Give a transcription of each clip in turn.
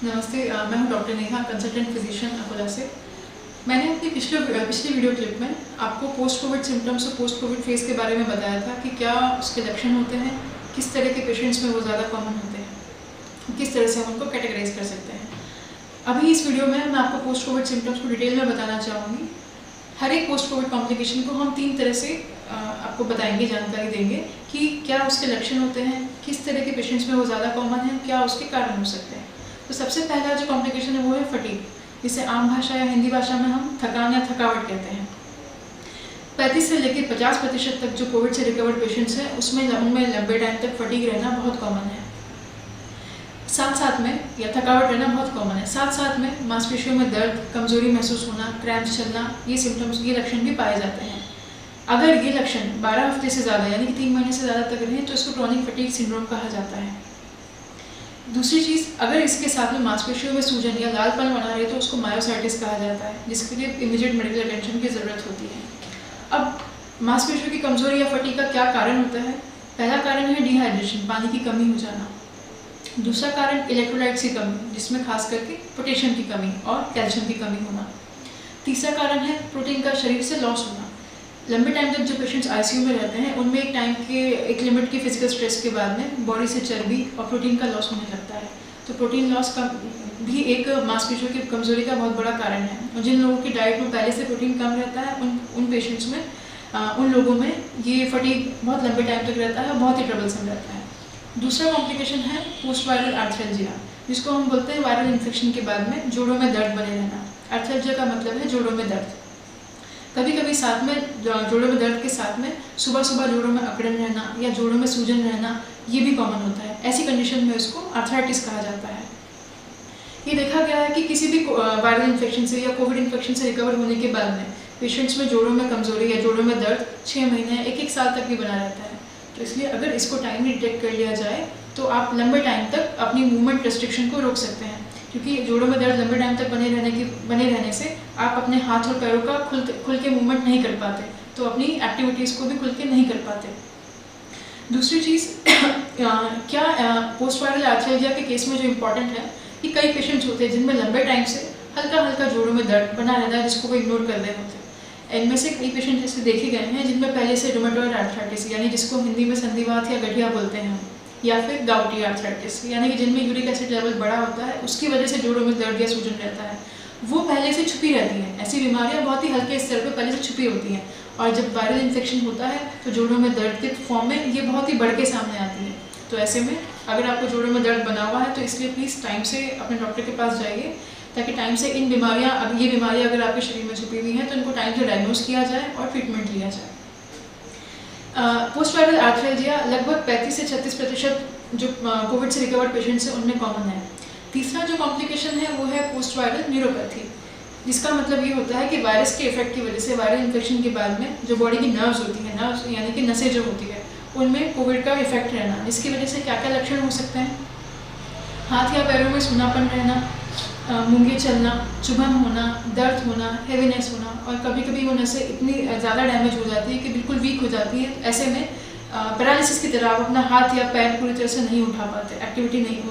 नमस्ते, मैं हूं doctor Neha, consultant physician Akola से। मैंने अपनी पिछली वीडियो क्लिप में आपको पोस्ट कोविड सिम्टम्स और पोस्ट कोविड फेज़ के बारे में बताया था कि क्या उसके लक्षण होते हैं, किस तरह के पेशेंट्स में वो ज़्यादा कॉमन होते हैं, किस तरह से हम उनको कैटेगराइज कर सकते हैं। अभी इस वीडियो में मैं आपको पोस्ट कोविड सिम्टम्स को डिटेल में बताना चाहूँगी। हर एक पोस्ट कोविड कॉम्प्लिकेशन को हम 3 तरह से आपको बताएंगे, जानकारी देंगे कि क्या उसके लक्षण होते हैं, किस तरह के पेशेंट्स में वो ज़्यादा कॉमन है, क्या उसके कारण हो सकते हैं। तो सबसे पहला जो कॉम्प्लिकेशन है वो है फटीग, जिसे आम भाषा या हिंदी भाषा में हम थकान या थकावट कहते हैं। 35 से लेकर 50% तक जो कोविड से रिकवर्ड पेशेंट्स हैं उनमें लंबे टाइम तक फटीग रहना बहुत कॉमन है। साथ में या थकावट रहना बहुत कॉमन है। साथ में मांसपेशियों में दर्द, कमजोरी महसूस होना, क्रैम्प्स चलना, ये सिम्टम्स, ये लक्षण भी पाए जाते हैं। अगर ये लक्षण 12 हफ्ते से ज़्यादा यानी कि 3 महीने से ज़्यादा तक रहें तो इसको क्रॉनिक फटीग सिंड्रोम कहा जाता है। दूसरी चीज़, अगर इसके साथ में मांसपेशियों में सूजन या लालपन बना रहे तो उसको मायोसाइटिस कहा जाता है, जिसके लिए इमीडिएट मेडिकल अटेंशन की ज़रूरत होती है। अब मांसपेशियों की कमजोरी या फटीग का क्या कारण होता है? पहला कारण है डिहाइड्रेशन, पानी की कमी हो जाना। दूसरा कारण इलेक्ट्रोलाइट्स की कमी, जिसमें खास करके पोटेशियम की कमी और कैल्शियम की कमी होना। तीसरा कारण है प्रोटीन का शरीर से लॉस होना। लंबे टाइम तक जो पेशेंट्स आईसीयू में रहते हैं उनमें एक लिमिट की फिजिकल स्ट्रेस के बाद में बॉडी से चर्बी और प्रोटीन का लॉस होने लगता है। तो प्रोटीन लॉस का भी एक मांसपेशियों की कमजोरी का बहुत बड़ा कारण है। और जिन लोगों की डाइट में पहले से प्रोटीन कम रहता है उन पेशेंट्स में उन लोगों में ये फटीग बहुत लंबे टाइम तक रहता है और बहुत ही ट्रबलसम रहता है। दूसरा कॉम्प्लिकेशन है पोस्ट वायरल आर्थ्रेल्जिया, जिसको हम बोलते हैं वायरल इन्फेक्शन के बाद में जोड़ों में दर्द बने रहना। आर्थ्रेल्जिया का मतलब है जोड़ों में दर्द। कभी कभी साथ में जोड़ों में दर्द के साथ में सुबह जोड़ों में अकड़न रहना या जोड़ों में सूजन रहना, ये भी कॉमन होता है। ऐसी कंडीशन में इसको आर्थराइटिस कहा जाता है। ये देखा गया है कि किसी भी वायरल इन्फेक्शन से या कोविड इन्फेक्शन से रिकवर होने के बाद में पेशेंट्स में जोड़ों में कमजोरी या जोड़ों में दर्द 6 महीने 1 साल तक भी बना रहता है। तो इसलिए अगर इसको टाइमली डिटेक्ट कर लिया जाए तो आप लंबे टाइम तक अपनी मूवमेंट रेस्ट्रिक्शन को रोक सकते हैं, क्योंकि जोड़ों में दर्द लंबे टाइम तक बने रहने से आप अपने हाथ और पैरों का खुल के मूवमेंट नहीं कर पाते, तो अपनी एक्टिविटीज़ को भी खुल के नहीं कर पाते। दूसरी चीज़ क्या पोस्ट वायरल आर्थ्रेल्जिया के केस में जो इम्पॉर्टेंट है कि कई पेशेंट्स होते हैं जिनमें लंबे टाइम से हल्का जोड़ों में दर्द बना रहता है, जिसको वो इग्नोर कर रहे होते हैं। इनमें से कई पेशेंट ऐसे देखे गए हैं जिनमें पहले से रूमेटॉइड आर्थराइटिस, यानी जिसको हिंदी में संधिवात या गठिया बोलते हैं हम, या फिर गाउटी आर्थराइटिस, यानी कि जिनमें यूरिक एसिड लेवल बड़ा होता है, उसकी वजह से जोड़ों में दर्द या सूजन रहता है, वो पहले से छुपी रहती हैं। ऐसी बीमारियां बहुत ही हल्के स्तर पर पहले से छुपी होती हैं, और जब वायरल इन्फेक्शन होता है तो जोड़ों में दर्द के फॉर्म में ये बहुत ही बढ़ के सामने आती है। तो ऐसे में अगर आपको जोड़ों में दर्द बना हुआ है तो इसलिए प्लीज़ टाइम से अपने डॉक्टर के पास जाइए, ताकि टाइम से ये बीमारियां अगर आपके शरीर में छुपी हुई हैं तो इनको टाइम से डायग्नोज किया जाए और ट्रीटमेंट लिया जाए। पोस्ट वायरल आर्थ्रेल्जिया लगभग 35 से 36% जो कोविड से रिकवर्ड पेशेंट्स हैं उनमें कॉमन है। तीसरा जो कॉम्प्लिकेशन है वो है पोस्ट वायरल न्यूरोपैथी, जिसका मतलब ये होता है कि वायरस के इफेक्ट की वजह से वायरल इन्फेक्शन के बाद में जो बॉडी की नर्व्स होती हैं, नर्व्स यानी कि नसें जो होती है, उनमें कोविड का इफेक्ट रहना, जिसकी वजह से क्या क्या लक्षण हो सकते हैं? हाथ या पैरों में सूनापन रहना, मूंगे चलना, चुभन होना, दर्द होना, हेवीनेस होना, और कभी कभी वो नसें इतनी ज़्यादा डैमेज हो जाती है कि बिल्कुल वीक हो जाती है। ऐसे में पैरालिसिस की तरह आप अपना हाथ या पैर पूरी तरह से नहीं उठा पाते,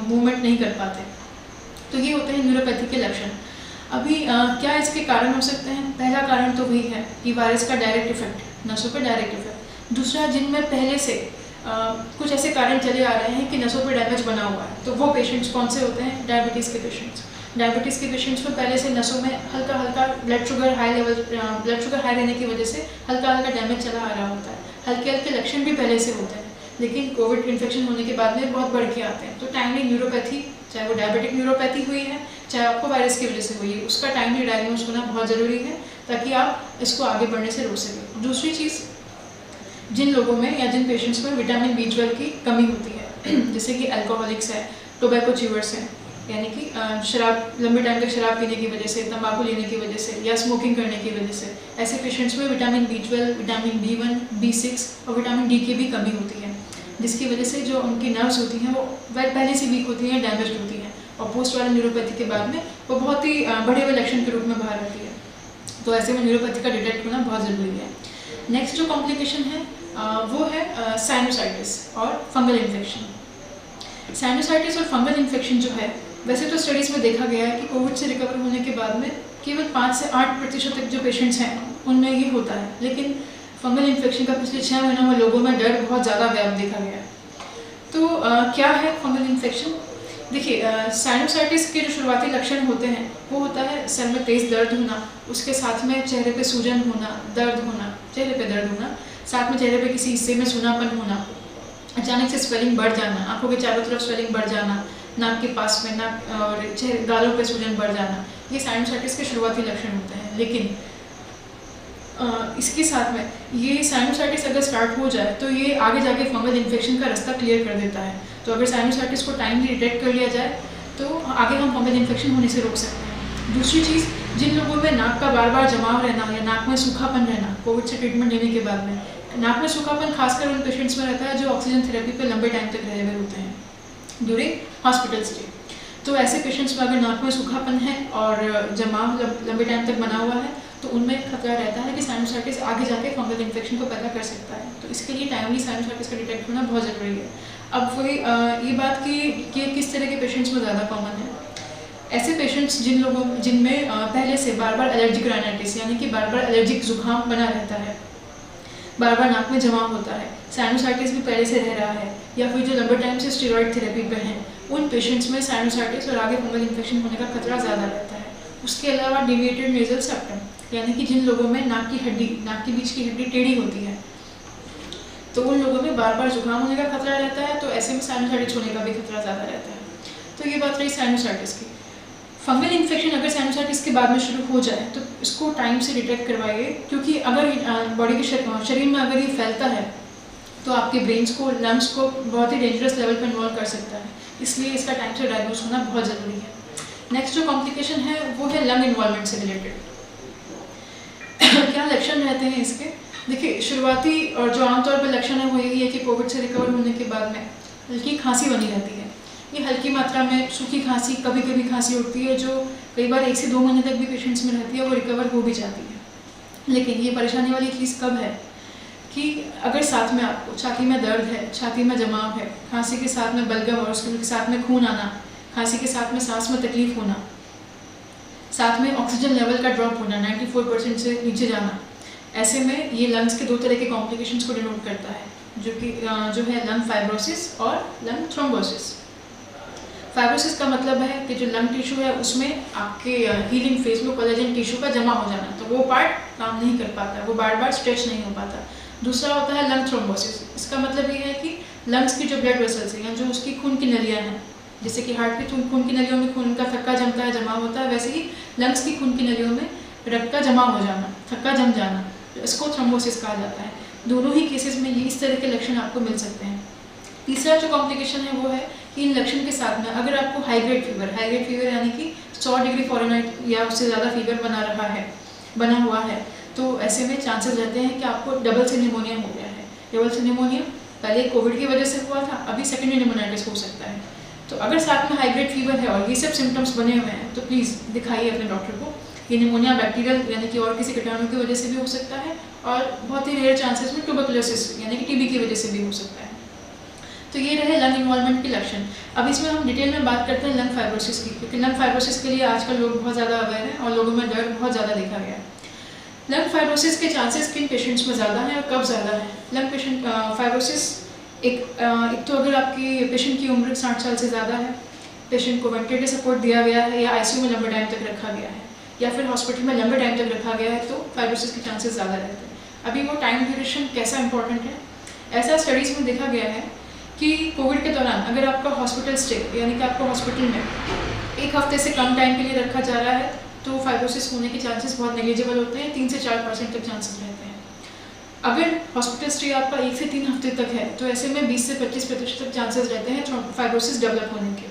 मूवमेंट नहीं कर पाते। तो ये होते हैं न्यूरोपैथी के लक्षण। अभी क्या इसके कारण हो सकते हैं? पहला कारण तो वही है कि वायरस का डायरेक्ट इफेक्ट, नसों पर डायरेक्ट इफेक्ट। दूसरा, जिनमें पहले से कुछ ऐसे कारण चले आ रहे हैं कि नसों पर डैमेज बना हुआ है, तो वो पेशेंट्स कौन से होते हैं? डायबिटीज़ के पेशेंट्स। डायबिटीज़ के पेशेंट्स में पहले से नसों में हल्का ब्लड शुगर हाई रहने की वजह से हल्का डैमेज चला आ रहा होता है। हल्के लक्षण भी पहले से होते हैं, लेकिन कोविड इन्फेक्शन होने के बाद में बहुत बढ़ के आते हैं। तो टाइमली न्यूरोपैथी, चाहे वो डायबिटिक न्यूरोपैथी हुई है, चाहे आपको वायरस की वजह से हुई है, उसका टाइमली डायग्नोज होना बहुत ज़रूरी है, ताकि आप इसको आगे बढ़ने से रोक सकें। दूसरी चीज़, जिन लोगों में या जिन पेशेंट्स में विटामिन B12 की कमी होती है, जैसे कि अल्कोहलिक्स है, टोबैको च्यूअर्स हैं, यानी कि लंबे टाइम तक शराब पीने की वजह से, तंबाकू लेने की वजह से या स्मोकिंग करने की वजह से, ऐसे पेशेंट्स में vitamin B12, vitamin B1, B6 और विटामिन D की भी कमी होती है, जिसकी वजह से जो उनकी नर्व्स होती हैं वो पहले से वीक होती हैं, डैमेज होती हैं, और पोस्ट वायरल न्यूरोपैथी के बाद में वो बहुत ही बढ़े हुए लक्षण के रूप में बाहर आती है। तो ऐसे में न्यूरोपैथी का डिटेक्ट होना बहुत ज़रूरी है। नेक्स्ट जो कॉम्प्लिकेशन है वो है साइनोसाइटिस और फंगल इन्फेक्शन। साइनोसाइटिस और फंगल इन्फेक्शन जो है वैसे तो स्टडीज़ में देखा गया है कि कोविड से रिकवर होने के बाद में केवल 5 से 8% तक जो पेशेंट्स हैं उनमें ये होता है, लेकिन फंगल इन्फेक्शन का पिछले 6 महीनों में लोगों में डर बहुत ज़्यादा व्याप्त देखा गया है। तो क्या है फंगल इन्फेक्शन? देखिए, साइनोसाइटिस के जो शुरुआती लक्षण होते हैं वो होता है सर में तेज़ दर्द होना, उसके साथ में चेहरे पे सूजन होना, दर्द होना, चेहरे पे दर्द होना, साथ में चेहरे पे किसी हिस्से में सूनापन होना, अचानक से स्वेलिंग बढ़ जाना, आंखों के चारों तरफ स्वेलिंग बढ़ जाना, नाक के पास में नाक और चेहरे गालों पे सूजन बढ़ जाना, ये साइनोसाइटिस के शुरुआती लक्षण होते हैं। लेकिन इसके साथ में ये साइनोसाइटिस अगर स्टार्ट हो जाए तो ये आगे जाके फंगल इन्फेक्शन का रास्ता क्लियर कर देता है। तो अगर साइनोसाइटिस को टाइमली डिटेक्ट कर लिया जाए तो आगे हम फंगल इन्फेक्शन होने से रोक सकते हैं। दूसरी चीज़, जिन लोगों में नाक का बार बार जमाव रहना या नाक में सूखापन रहना कोविड से ट्रीटमेंट लेने के बाद में, नाक में सूखापन खासकर उन पेशेंट्स में रहता है जो ऑक्सीजन थेरेपी पे लंबे टाइम तक रहे हुए होते हैं ड्यूरिंग हॉस्पिटल स्टे। तो ऐसे पेशेंट्स में अगर नाक में सूखापन है और जमाव लंबे टाइम तक बना हुआ है तो उनमें खतरा रहता है कि साइनोसाइटिस आगे जाके फंगल इन्फेक्शन को पैदा कर सकता है। तो इसके लिए टाइमली साइनोसाइटिस का डिटेक्ट होना बहुत ज़रूरी है। अब वही ये बात कि किस तरह के पेशेंट्स में ज़्यादा कॉमन है। ऐसे पेशेंट्स जिनमें पहले से बार बार एलर्जिक राइनाइटिस यानी कि बार बार एलर्जिक जुकाम बना रहता है, बार बार नाक में जमाव होता है, साइनोसाइटिस भी पहले से रह रहा है, या फिर जो लंबे टाइम से स्टेरॉइड थेरेपी पे हैं, उन पेशेंट्स में साइनोसाइटिस और आगे फंगल इन्फेक्शन होने का खतरा ज़्यादा रहता है। उसके अलावा डिविएटेड नेजल सेप्टम यानी कि जिन लोगों में नाक के बीच की हड्डी टेढ़ी होती है, तो उन लोगों में बार बार जुकाम होने का खतरा रहता है, तो ऐसे में साइनोसाइटिस होने का भी खतरा ज़्यादा रहता है। तो ये बात रही साइनोसाइटिस की। फंगल इन्फेक्शन अगर साइनोसाइटिस के बाद में शुरू हो जाए तो इसको टाइम से डिटेक्ट करवाइए, क्योंकि अगर बॉडी के शरीर में अगर ये फैलता है तो आपके ब्रेन्स को, लंग्स को बहुत ही डेंजरस लेवल पर इन्वॉल्व कर सकता है। इसलिए इसका टाइम से डायग्नोज होना बहुत ज़रूरी है। नेक्स्ट जो कॉम्प्लिकेशन है वो है लंग इन्वॉल्वमेंट से रिलेटेड। क्या लक्षण रहते हैं इसके? देखिए, शुरुआती और जो आमतौर पर लक्षण है वो यही है कि कोविड से रिकवर होने के बाद में हल्की खांसी बनी रहती है। ये हल्की मात्रा में सूखी खांसी, कभी कभी खांसी उठती है जो कई बार 1 से 2 महीने तक भी पेशेंट्स में रहती है, वो रिकवर हो भी जाती है। लेकिन ये परेशानी वाली चीज़ कब है कि अगर साथ में आपको छाती में दर्द है, छाती में जमाव है, खांसी के साथ में बलगम और उसके साथ में खून आना, खांसी के साथ में सांस में तकलीफ होना, साथ में ऑक्सीजन लेवल का ड्रॉप होना 94% से नीचे जाना, ऐसे में ये लंग्स के 2 तरह के कॉम्प्लिकेशंस को डिनोट करता है, जो है लंग फाइब्रोसिस और लंग थ्रोम्बोसिस। फाइब्रोसिस का मतलब है कि जो लंग टिश्यू है उसमें आपके हीलिंग फेज में कोलेजन टिश्यू का जमा हो जाना, तो वो पार्ट काम नहीं कर पाता, वो बार बार स्ट्रेच नहीं हो पाता। दूसरा होता है लंग थ्रोम्बोसिस। इसका मतलब ये है कि लंग्स की जो ब्लड वेसल्स हैं, जो उसकी खून की नलियाँ हैं, जैसे कि हार्ट की खून की नलियों में खून का थक्का जमता है, जमा होता है, वैसे ही लंग्स की खून की नलियों में रक्त का जमा हो जाना, थक्का जम जाना, इसको थ्रोम्बोसिस कहा जाता है। दोनों ही केसेस में ये इस तरह के लक्षण आपको मिल सकते हैं। तीसरा जो कॉम्प्लिकेशन है वो है कि इन लक्षण के साथ में अगर आपको हाई ग्रेड फीवर यानी कि 100 डिग्री फ़ारेनहाइट या उससे ज़्यादा फीवर बना हुआ है, तो ऐसे में चांसेस रहते हैं कि आपको डबल से निमोनिया हो गया है। डबल से निमोनिया पहले कोविड की वजह से हुआ था, अभी सेकेंडरी निमोनाइटिस हो सकता है। तो अगर साथ में हाई ग्रेड फीवर है और ये सब सिम्टम्स बने हुए हैं तो प्लीज़ दिखाइए अपने डॉक्टर को। ये निमोनिया बैक्टीरियल यानी कि और किसी कीटाणु की वजह से भी हो सकता है, और बहुत ही रेयर चांसेस में ट्यूबरकुलोसिस यानी कि टीबी की वजह से भी हो सकता है। तो ये रहे लंग इन्वॉल्वमेंट के लक्षण। अब इसमें हम डिटेल में बात करते हैं लंग फाइब्रोसिस की, क्योंकि लंग फाइब्रोसिस के लिए आजकल लोग बहुत ज़्यादा अवेयर हैं और लोगों में डर बहुत ज़्यादा देखा गया है। लंग फाइब्रोसिस के चांसेस किन पेशेंट्स में ज़्यादा हैं और कब ज़्यादा है? लंग फाइब्रोसिस एक तो अगर आपकी पेशेंट की उम्र 60 साल से ज़्यादा है, पेशेंट को वेंटिलेटर सपोर्ट दिया गया है या आईसीयू में लंबे टाइम तक रखा गया है, या फिर हॉस्पिटल में लंबे टाइम तक रखा गया है, तो फाइब्रोसिस के चांसेस ज़्यादा रहते हैं। अभी वो टाइम ड्यूरेशन कैसा इंपॉर्टेंट है? ऐसा स्टडीज़ में देखा गया है कि कोविड के दौरान अगर आपका हॉस्पिटल स्टे यानी कि आपको हॉस्पिटल में 1 हफ्ते से कम टाइम के लिए रखा जा रहा है तो फाइब्रोसिस होने के चांसेस बहुत नेग्लिजिबल होते हैं, 3 से 4% तक चांसेस रहते हैं। अगर हॉस्पिटल स्टे आपका 1 से 3 हफ्ते तक है तो ऐसे में 20 से 25% तक चांसेस रहते हैं फाइब्रोसिस डेवलप होने के।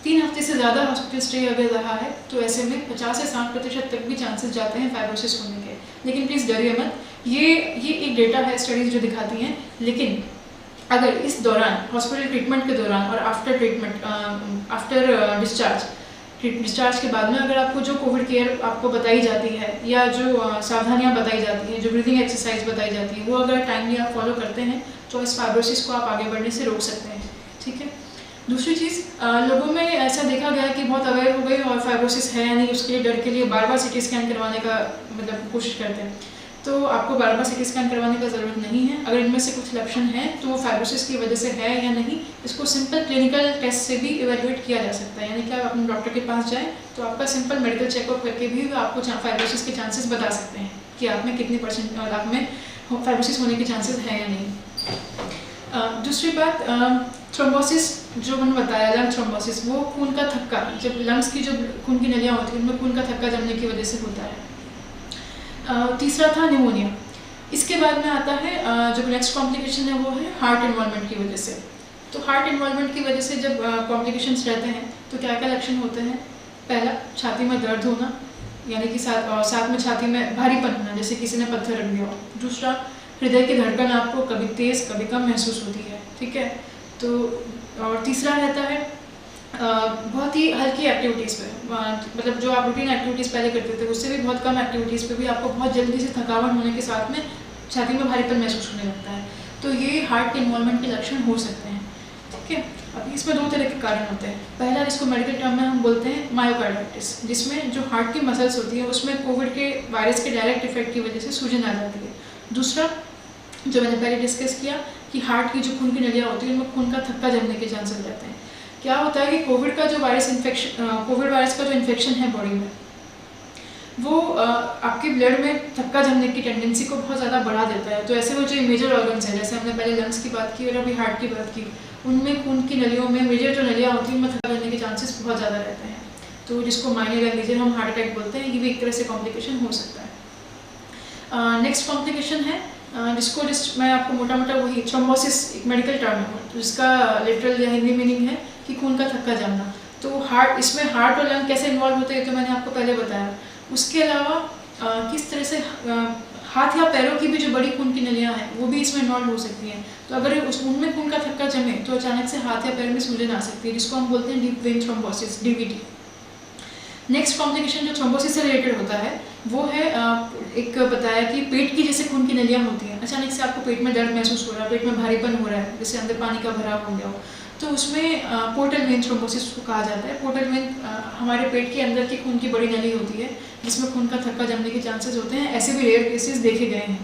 3 हफ्ते से ज़्यादा हॉस्पिटल स्टे अगर रहा है तो ऐसे में 50 से 60% तक भी चांसेस जाते हैं फाइब्रोसिस होने के। लेकिन प्लीज़ डरिए मत, ये एक डेटा है स्टडीज़ जो दिखाती हैं। लेकिन अगर इस दौरान हॉस्पिटल ट्रीटमेंट के दौरान और आफ्टर डिस्चार्ज के बाद में अगर आपको जो कोविड केयर आपको बताई जाती है या जो सावधानियां बताई जाती हैं, जो ब्रीदिंग एक्सरसाइज बताई जाती है, वो अगर टाइमली आप फॉलो करते हैं तो इस फाइब्रोसिस को आप आगे बढ़ने से रोक सकते हैं। ठीक है, दूसरी चीज़, लोगों में ऐसा देखा गया कि बहुत अवेयर हो गए और फाइब्रोसिस है या नहीं उसके लिए डर के लिए बार बार सिटी स्कैन करवाने का मतलब कोशिश करते हैं। तो आपको बार बार सिटी स्कैन करवाने का ज़रूरत नहीं है। अगर इनमें से कुछ लक्षण हैं तो वो फाइब्रोसिस की वजह से है या नहीं, इसको सिंपल क्लिनिकल टेस्ट से भी इवेल्युएट किया जा सकता है। यानी कि आप अपने डॉक्टर के पास जाएँ तो आपका सिंपल मेडिकल चेकअप करके भी आपको फाइब्रोसिस के चांसेस बता सकते हैं कि आप में कितनी % आप में फाइब्रोसिस होने के चांसेस हैं या नहीं। दूसरी बात, थ्रोम्बोसिस जो मैंने बताया, लंग थ्रोम्बोसिस, वो खून का थक्का, जब लंग्स की जो खून की नलियाँ होती हैं उनमें खून का थक्का जमने की वजह से होता है। तीसरा था निमोनिया। इसके बाद में आता है जो नेक्स्ट कॉम्प्लिकेशन है वो है हार्ट इन्वॉल्वमेंट की वजह से। तो हार्ट इन्वॉल्वमेंट की वजह से जब कॉम्प्लिकेशंस रहते हैं तो क्या क्या लक्षण होते हैं? पहला, छाती में दर्द होना, यानी कि साथ में छाती में भारीपन होना, जैसे किसी ने पत्थर रख दिया हो। दूसरा, हृदय की धड़कन आपको कभी तेज़ कभी कम महसूस होती है, ठीक है। तो और तीसरा रहता है बहुत ही हल्की एक्टिविटीज़ पे, मतलब जो आप रूटीन एक्टिविटीज़ पहले करते थे उससे भी बहुत कम एक्टिविटीज़ पे भी आपको बहुत जल्दी से थकावट होने के साथ में छाती में भारीपन महसूस होने लगता है। तो ये हार्ट के इन्वॉल्वमेंट के लक्षण हो सकते हैं, ठीक है। अब इसमें दो तरह के कारण होते हैं। पहला, जिसको मेडिकल टर्म में हम बोलते हैं मायोकार्डाइटिस, जिसमें जो हार्ट की मसल्स होती है उसमें कोविड के वायरस के डायरेक्ट इफेक्ट की वजह से सूजन आ जाती है। दूसरा, जो मैंने पहले डिस्कस किया कि हार्ट की जो खून की नलियाँ होती हैं उनमें खून का थक्का जमने के चांसेस रहते हैं। क्या होता है कि कोविड का जो कोविड वायरस का जो इन्फेक्शन है बॉडी में, वो आपके ब्लड में थक्का जमने की टेंडेंसी को बहुत ज़्यादा बढ़ा देता है। तो ऐसे वो जो मेजर ऑर्गन्स हैं, जैसे हमने पहले लंग्स की बात की और अभी हार्ट की बात की, उनमें खून की नलियों में मेजर जो नलियाँ होती हैं उनमें थक्का जमने के चांसेस बहुत ज़्यादा रहते हैं। तो जिसको माइनर या मेजर हम हार्ट अटैक बोलते हैं, ये भी एक तरह से कॉम्प्लिकेशन हो सकता है। नेक्स्ट कॉम्प्लिकेशन है जिसको मैं आपको मोटा मोटा वही थ्रोम्बोसिस एक मेडिकल टर्म है, तो जिसका लिटरल या हिंदी मीनिंग है कि खून का थक्का जमना। तो इसमें हार्ट और लंग कैसे इन्वॉल्व होते हैं तो मैंने आपको पहले बताया। उसके अलावा किस तरह से हाथ या पैरों की भी जो बड़ी खून की नलियाँ हैं वो भी इसमें इन्वॉल्व हो सकती हैं। तो अगर उनमें खून का थक्का जमे तो अचानक से हाथ या पैर में सूजन आ सकती है, जिसको हम बोलते हैं deep vein thrombosis, DVT। Next complication जो थ्रोम्बोसिस से रिलेटेड होता है वो है एक बताया कि पेट की जैसे खून की नलियाँ होती हैं, अचानक से आपको पेट में दर्द महसूस हो रहा है, पेट में भारीपन हो रहा है, जैसे अंदर पानी का भराव हो गया हो, तो उसमें पोर्टल वेन थ्रोम्बोसिस को कहा जाता है। पोर्टल वेन हमारे पेट के अंदर की खून की बड़ी नली होती है जिसमें खून का थक्का जमने के चांसेस होते हैं। ऐसे भी रेयर केसेस देखे गए हैं।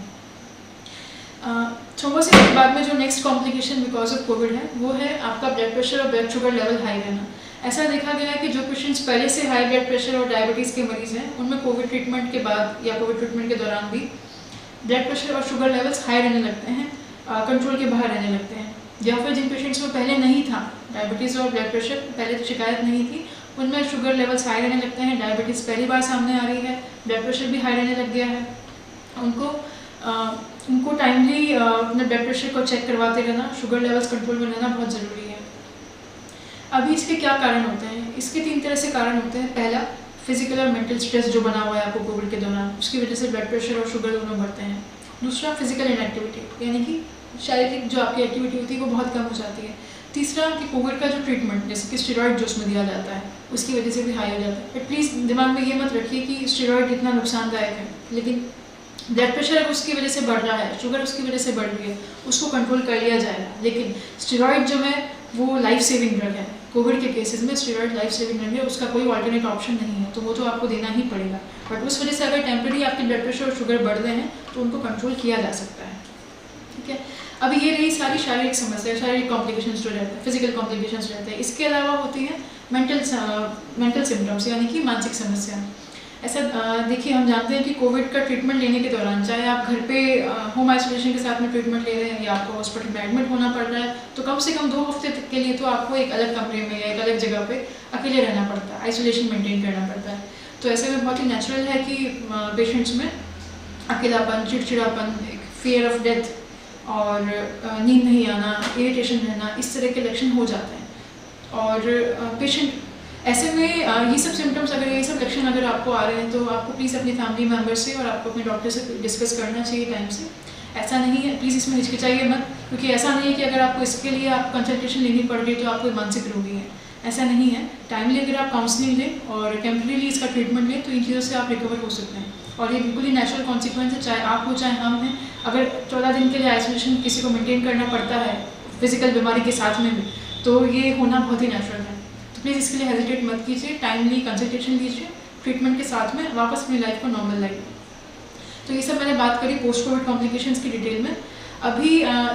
थ्रोम्बोसिस के बाद में जो next complication because of Covid है वो है आपका ब्लड प्रेशर और ब्लड शुगर लेवल हाई रहना। ऐसा देखा गया है कि जो पेशेंट्स पहले से हाई ब्लड प्रेशर और डायबिटीज़ के मरीज़ हैं उनमें कोविड ट्रीटमेंट के बाद या कोविड ट्रीटमेंट के दौरान भी ब्लड प्रेशर और शुगर लेवल्स हाई रहने लगते हैं, कंट्रोल के बाहर रहने लगते हैं। या फिर जिन पेशेंट्स में पहले नहीं था डायबिटीज़ और ब्लड प्रेशर, पहले तो शिकायत नहीं थी, उनमें शुगर लेवल्स हाई रहने लगते हैं, डायबिटीज़ पहली बार सामने आ रही है, ब्लड प्रेशर भी हाई रहने लग गया है। उनको टाइमली अपने ब्लड प्रेशर को चेक करवाते रहना, शुगर लेवल्स कंट्रोल में रहना बहुत ज़रूरी है। अभी इसके क्या कारण होते हैं? इसके 3 तरह से कारण होते हैं। पहला, फिजिकल और मेंटल स्ट्रेस जो बना हुआ है आपको कोविड के दौरान, उसकी वजह से ब्लड प्रेशर और शुगर दोनों बढ़ते हैं। दूसरा, फिजिकल इनएक्टिविटी, यानी कि शारीरिक जो आपकी एक्टिविटी होती है वो बहुत कम हो जाती है। तीसरा, कि कोविड का जो ट्रीटमेंट जैसे कि स्टेरॉइड जो उसमें दिया जाता है उसकी वजह से भी हाई हो जाता है। बट प्लीज़ दिमाग में ये मत रखिए कि स्टेरॉइड इतना नुकसानदायक है, लेकिन ब्लड प्रेशर अगर उसकी वजह से बढ़ रहा है, शुगर उसकी वजह से बढ़ रही है, उसको कंट्रोल कर लिया जाएगा। लेकिन स्टेरॉइड जो है वो लाइफ सेविंग ड्रग है। कोविड के केसेस में स्टेरॉइड लाइफ सेविंग ड्रग है, उसका कोई ऑल्टरनेट ऑप्शन नहीं है, तो वो तो आपको देना ही पड़ेगा। बट उस वजह से अगर टेम्परेरी आपके ब्लड प्रेशर और शुगर बढ़ रहे हैं तो उनको कंट्रोल किया जा सकता है, ठीक है। अभी ये रही सारी शारीरिक समस्या, शारीरिक कॉम्प्लिकेशंस जो रहते हैं, फिजिकल कॉम्प्लिकेशंस रहते हैं। इसके अलावा होती हैं मेंटल सिम्टम्स, यानी कि मानसिक समस्या। ऐसा देखिए, हम जानते हैं कि कोविड का ट्रीटमेंट लेने के दौरान, चाहे आप घर पे होम आइसोलेशन के साथ में ट्रीटमेंट ले रहे हैं या आपको हॉस्पिटल में एडमिट होना पड़ रहा है, तो कम से कम 2 हफ्ते तक के लिए तो आपको एक अलग कमरे में या एक अलग जगह पे अकेले रहना पड़ता है, आइसोलेशन मेंटेन करना पड़ता है। तो ऐसे में बहुत ही नेचुरल है कि पेशेंट्स में अकेलापन, चिड़चिड़ापन, फियर ऑफ डेथ और नींद नहीं आना, इरिटेशन रहना, इस तरह के लक्षण हो जाते हैं। और पेशेंट ऐसे में ये सब सिम्टम्स, अगर ये सब लक्षण अगर आपको आ रहे हैं तो आपको प्लीज़ अपनी फैमिली मेम्बर से और आपको अपने डॉक्टर से डिस्कस करना चाहिए टाइम से। ऐसा नहीं है, प्लीज़ इसमें हिचकिचाइए मत, क्योंकि ऐसा नहीं है कि अगर आपको इसके लिए आप कंसल्टेशन लेनी पड़ रही है तो आप कोई मानसिक रोगी है, ऐसा नहीं है। टाइमली अगर आप काउंसलिंग लें और टेम्परेरी इसका ट्रीटमेंट लें तो इन चीज़ों से आप रिकवर हो सकते हैं। और ये बिल्कुल ही नेचुरल कॉन्सिक्वेंस है, चाहे आप हो चाहे हम हैं। अगर 14 दिन के लिए आइसोलेशन किसी को मेंटेन करना पड़ता है फिजिकल बीमारी के साथ में भी, तो ये होना बहुत ही नेचुरल है। तो प्लीज़ इसके लिए हेजिटेट मत कीजिए, टाइमली कंसल्टेशन लीजिए, ट्रीटमेंट के साथ में वापस अपनी लाइफ को नॉर्मल लाइए। तो ये सब मैंने बात करी पोस्ट कोविड कॉम्प्लिकेशंस की डिटेल में। अभी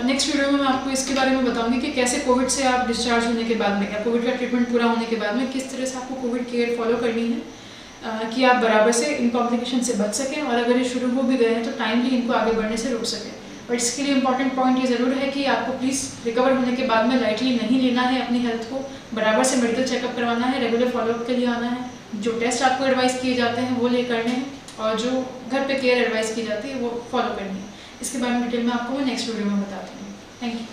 नेक्स्ट वीडियो में मैं आपको इसके बारे में बताऊंगी कि कैसे कोविड से आप डिस्चार्ज होने के बाद में या कोविड का ट्रीटमेंट पूरा होने के बाद में किस तरह से आपको कोविड केयर फॉलो करनी है कि आप बराबर से इन कॉम्प्लिकेशन से बच सकें, और अगर ये शुरू हो भी गए हैं तो टाइमली इनको आगे बढ़ने से रोक सकें। बट इसके लिए इंपॉर्टेंट पॉइंट ये ज़रूर है कि आपको प्लीज़ रिकवर होने के बाद में लाइटली नहीं लेना है, अपनी हेल्थ को बराबर से मेडिकल चेकअप करवाना है, रेगुलर फॉलोअप के लिए आना है, जो टेस्ट आपको एडवाइस किए जाते हैं वो ले करने हैं, और जो घर पे केयर एडवाइस की जाती है वो फॉलो करनी है। इसके बारे में डिटेल में आपको मैं नेक्स्ट वीडियो में बताती हूँ। Thank you.